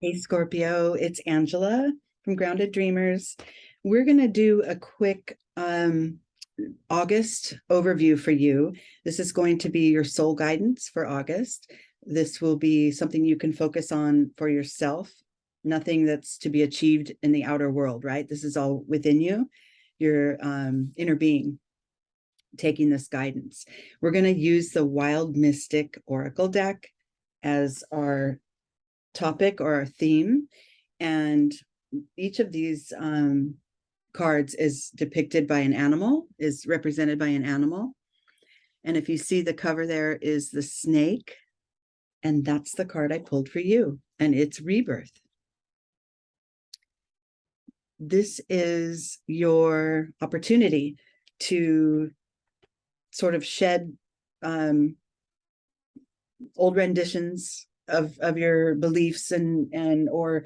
Hey Scorpio, it's Angela from Grounded Dreamers. We're going to do a quick August overview for you. This is going to be your soul guidance for August. This will be something you can focus on for yourself, nothing that's to be achieved in the outer world, right? This is all within you, your inner being taking this guidance. We're going to use the Wild Mystic Oracle deck as our topic or our theme. And each of these cards is depicted by an animal, is represented by an animal. And if you see the cover, there is the snake. And that's the card I pulled for you. And it's Rebirth. This is your opportunity to sort of shed old renditions of your beliefs and or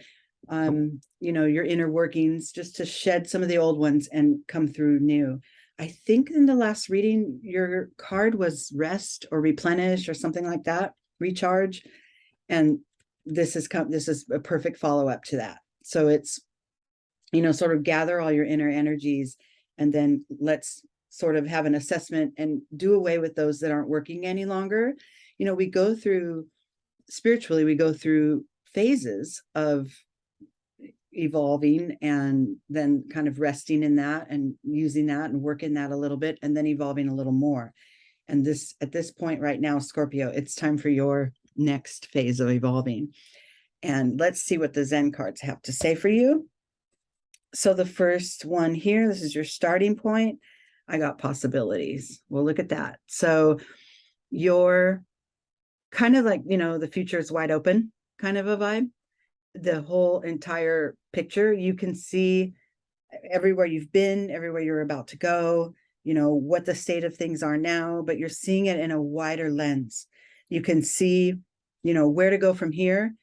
your inner workings, just to shed some of the old ones and come through new. I think in the last reading your card was rest or replenish or something like that, recharge, and this is a perfect follow-up to that. So it's sort of gather all your inner energies, and then let's sort of have an assessment and do away with those that aren't working any longer. We go through spiritually, we go through phases of evolving and then kind of resting in that and using that and working that a little bit and then evolving a little more. And at this point right now, Scorpio, it's time for your next phase of evolving. And let's see what the Zen cards have to say for you. So the first one here, this is your starting point. I got possibilities. Well, look at that. So you're kind of like, the future is wide open kind of a vibe. The whole entire picture, you can see everywhere you've been, everywhere you're about to go, what the state of things are now, but you're seeing it in a wider lens. You can see, where to go from here.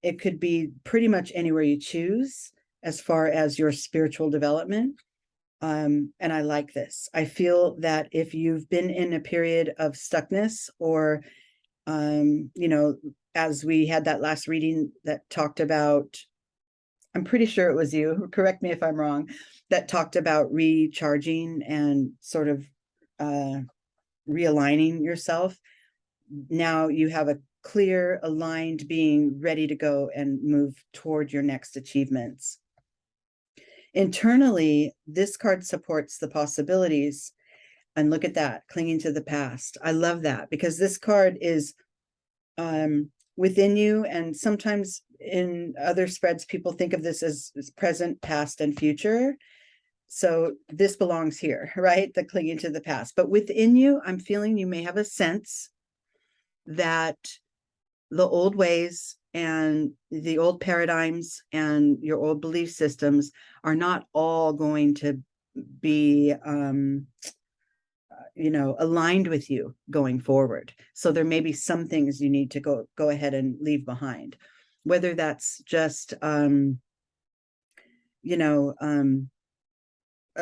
It could be pretty much anywhere you choose as far as your spiritual development. And I like this. I feel that if you've been in a period of stuckness or as we had that last reading that talked about, I'm pretty sure it was you, correct me if I'm wrong, that talked about recharging and sort of realigning yourself. Now you have a clear, aligned being ready to go and move toward your next achievements. Internally, this card supports the possibilities. And look at that, clinging to the past. I love that because this card is within you. And sometimes in other spreads, people think of this as present, past, and future. So this belongs here, right? The clinging to the past. But within you, I'm feeling you may have a sense that the old ways and the old paradigms and your old belief systems are not all going to be aligned with you going forward. So there may be some things you need to go ahead and leave behind, whether that's just a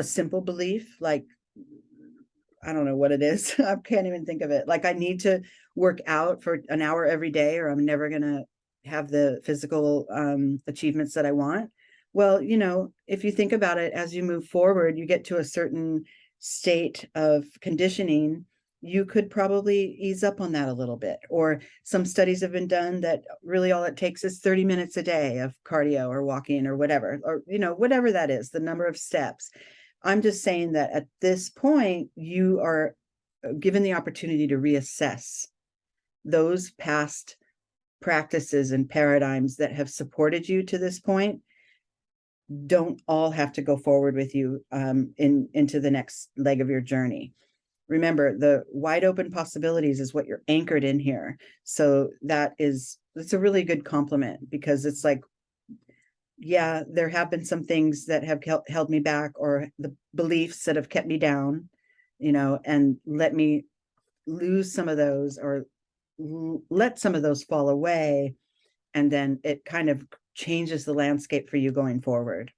simple belief, like I don't know what it is. I can't even think of it. Like I need to work out for an hour every day or I'm never going to have the physical achievements that I want. Well, if you think about it, as you move forward, you get to a certain state of conditioning, you could probably ease up on that a little bit. Or some studies have been done that really all it takes is 30 minutes a day of cardio or walking or whatever, whatever that is, the number of steps. I'm just saying that at this point, you are given the opportunity to reassess those past practices and paradigms that have supported you to this point. Don't all have to go forward with you into the next leg of your journey. Remember, the wide open possibilities is what you're anchored in here. So it's a really good compliment because it's like, yeah, there have been some things that have held me back or the beliefs that have kept me down, and let me lose some of those or let some of those fall away. And then it kind of changes the landscape for you going forward.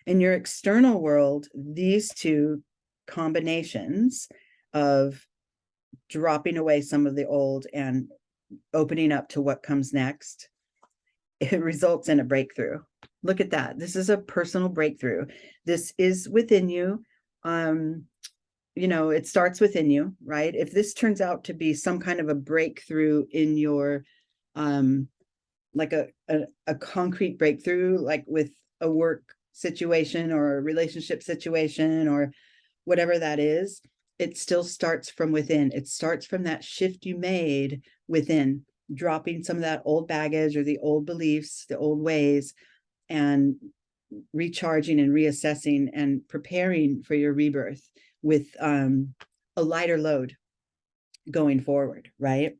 In your external world, these two combinations of dropping away some of the old and opening up to what comes next it results in a breakthrough. Look at that. This is a personal breakthrough. This is within you. You know, it starts within you, right? If this turns out to be some kind of a breakthrough in your, like a concrete breakthrough, like with a work situation or a relationship situation or whatever that is, it still starts from within. It starts from that shift you made within, dropping some of that old baggage or the old beliefs, the old ways, and recharging and reassessing and preparing for your rebirth with a lighter load going forward, right?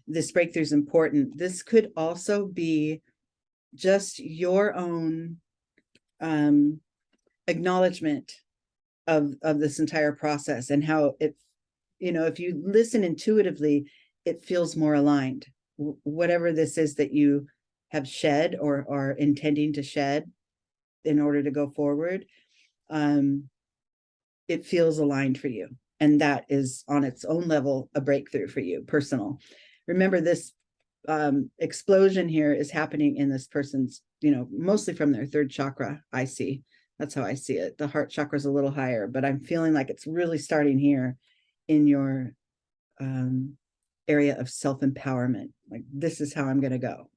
This breakthrough is important. This could also be just your own acknowledgement of this entire process and how it, you know, if you listen intuitively, it feels more aligned. Whatever this is that you have shed or are intending to shed in order to go forward, it feels aligned for you. And that is on its own level a breakthrough for you, personal. Remember, this explosion here is happening in this person's, you know, mostly from their third chakra. I see. That's how I see it. The heart chakra is a little higher, but I'm feeling like it's really starting here in your area of self-empowerment. Like, this is how I'm going to go.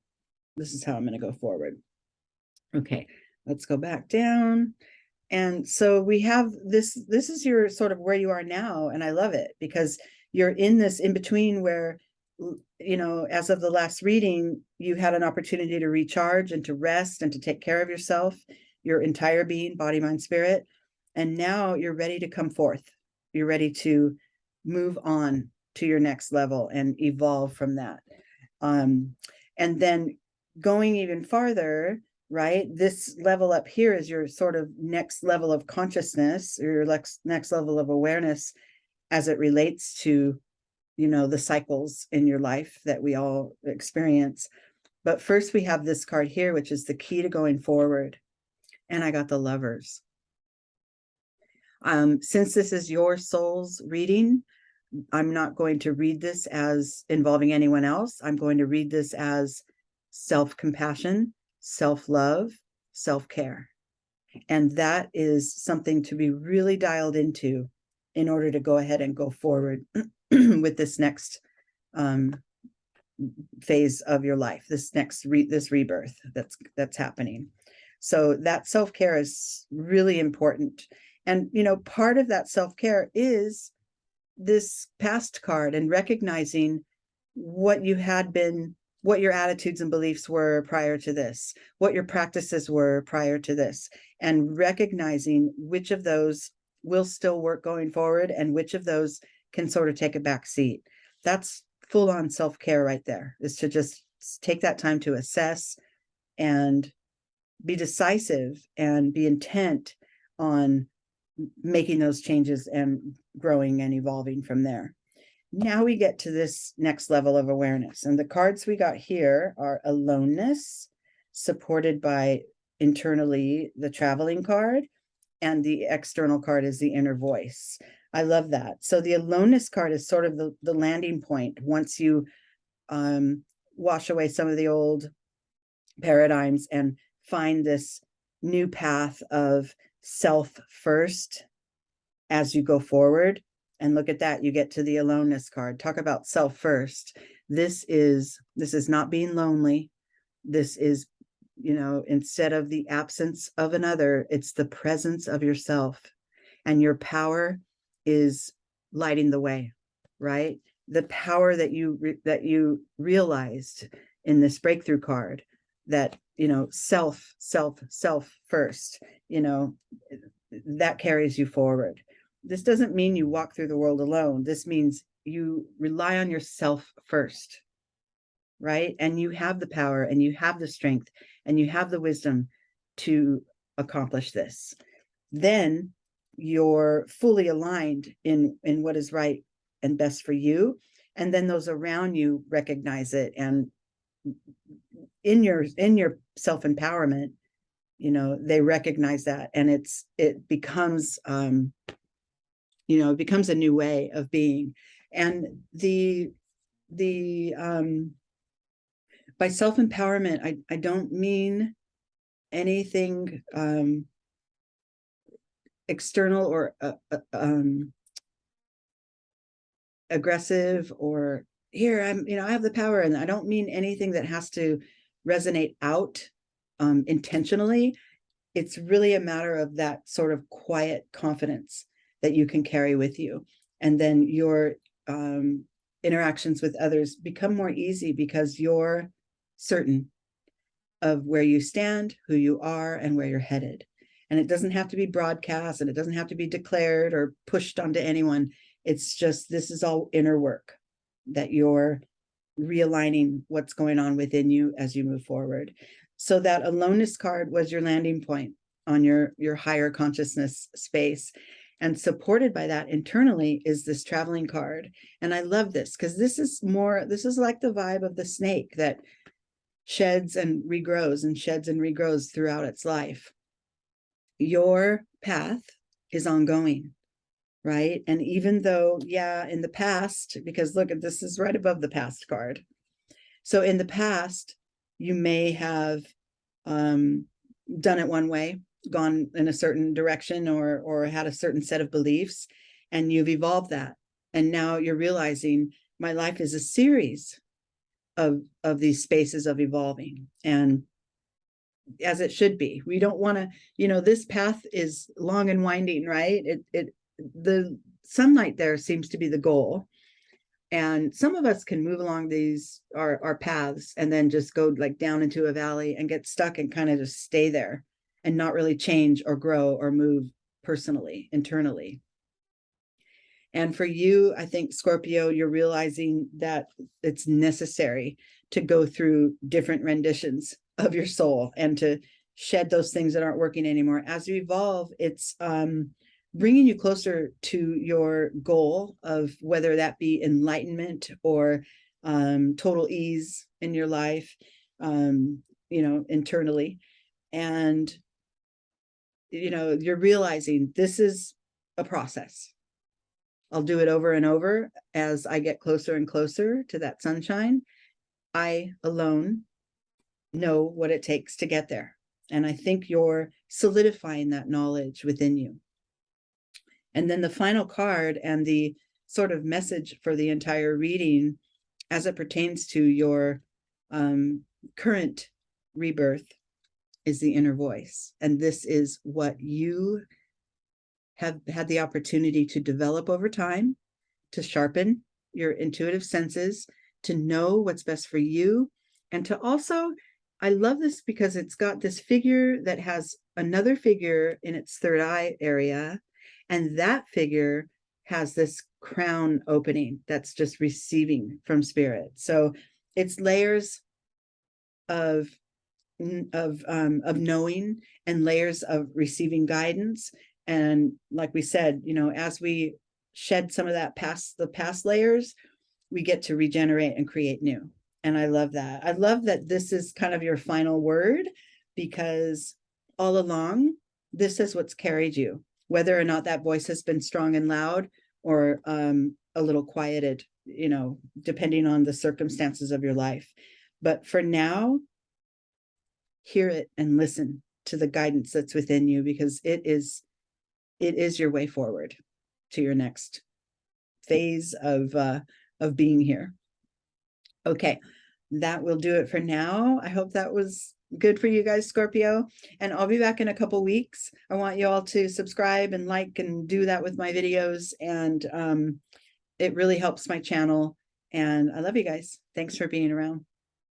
This is how I'm going to go forward. Okay, let's go back down. And so we have this is your sort of where you are now. And I love it because you're in this in between where, you know, as of the last reading, you had an opportunity to recharge and to rest and to take care of yourself, your entire being, body, mind, spirit. And now you're ready to come forth. You're ready to move on to your next level and evolve from that. And then going even farther, right? This level up here is your sort of next level of consciousness, or your next level of awareness as it relates to, you know, the cycles in your life that we all experience. But first we have this card here, which is the key to going forward. And I got the Lovers. Since this is your soul's reading, I'm not going to read this as involving anyone else. I'm going to read this as self-compassion, self-love, self-care. And that is something to be really dialed into in order to go ahead and go forward with this next phase of your life, this next this rebirth that's happening. So that self-care is really important. And, you know, part of that self-care is this past card and recognizing what you had been, what your attitudes and beliefs were prior to this, what your practices were prior to this, and recognizing which of those will still work going forward and which of those can sort of take a back seat. That's full on self-care right there, is to just take that time to assess and be decisive and be intent on making those changes and growing and evolving from there. Now we get to this next level of awareness. And the cards we got here are aloneness, supported by internally the traveling card, and the external card is the inner voice. I love that. So the aloneness card is sort of the landing point once you wash away some of the old paradigms and find this new path of self first as you go forward. And look at that, you get to the aloneness card. Talk about self first. This is not being lonely. This is, you know, instead of the absence of another, it's the presence of yourself. And your power is lighting the way, right? The power that you realized in this breakthrough card, that, you know, self first, you know, that carries you forward. This doesn't mean you walk through the world alone. This means you rely on yourself first, right? And you have the power and you have the strength and you have the wisdom to accomplish this. Then you're fully aligned in what is right and best for you. And then those around you recognize it. And in your self-empowerment, you know, they recognize that, and it becomes you know, it becomes a new way of being. And the by self-empowerment, I don't mean anything external or aggressive, or here I have the power, and I don't mean anything that has to resonate out intentionally. It's really a matter of that sort of quiet confidence that you can carry with you, and then your interactions with others become more easy because you're certain of where you stand, who you are, and where you're headed. And it doesn't have to be broadcast, and it doesn't have to be declared or pushed onto anyone. It's just, this is all inner work that you're realigning what's going on within you as you move forward. So that aloneness card was your landing point on your higher consciousness space. And supported by that internally is this traveling card. And I love this because this is like the vibe of the snake that sheds and regrows throughout its life. Your path is ongoing, right? And even though, in the past, because look, this is right above the past card. So in the past, you may have done it one way, gone in a certain direction, or had a certain set of beliefs, and you've evolved that. And now you're realizing my life is a series of these spaces of evolving, and as it should be. We don't want to, this path is long and winding, right? The sunlight there seems to be the goal. And some of us can move along our paths and then just go like down into a valley and get stuck and kind of just stay there and not really change or grow or move personally, internally. And for you, I think, Scorpio, you're realizing that it's necessary to go through different renditions of your soul and to shed those things that aren't working anymore. As you evolve, it's bringing you closer to your goal of whether that be enlightenment or total ease in your life, internally. And, you're realizing this is a process. I'll do it over and over as I get closer and closer to that sunshine. I alone know what it takes to get there. And I think you're solidifying that knowledge within you. And then the final card and the sort of message for the entire reading as it pertains to your current rebirth is the inner voice. And this is what you have had the opportunity to develop over time, to sharpen your intuitive senses, to know what's best for you, and to also, I love this because it's got this figure that has another figure in its third eye area, and that figure has this crown opening that's just receiving from spirit. So it's layers of knowing and layers of receiving guidance. And like we said, as we shed some of that the past layers, we get to regenerate and create new. And I love that. I love that this is kind of your final word, because all along, this is what's carried you, whether or not that voice has been strong and loud or a little quieted, depending on the circumstances of your life. But for now, hear it and listen to the guidance that's within you, because it is your way forward to your next phase of being here. Okay, that will do it for now. I hope that was good for you guys, Scorpio. And I'll be back in a couple weeks. I want you all to subscribe and like and do that with my videos. And it really helps my channel. And I love you guys. Thanks for being around.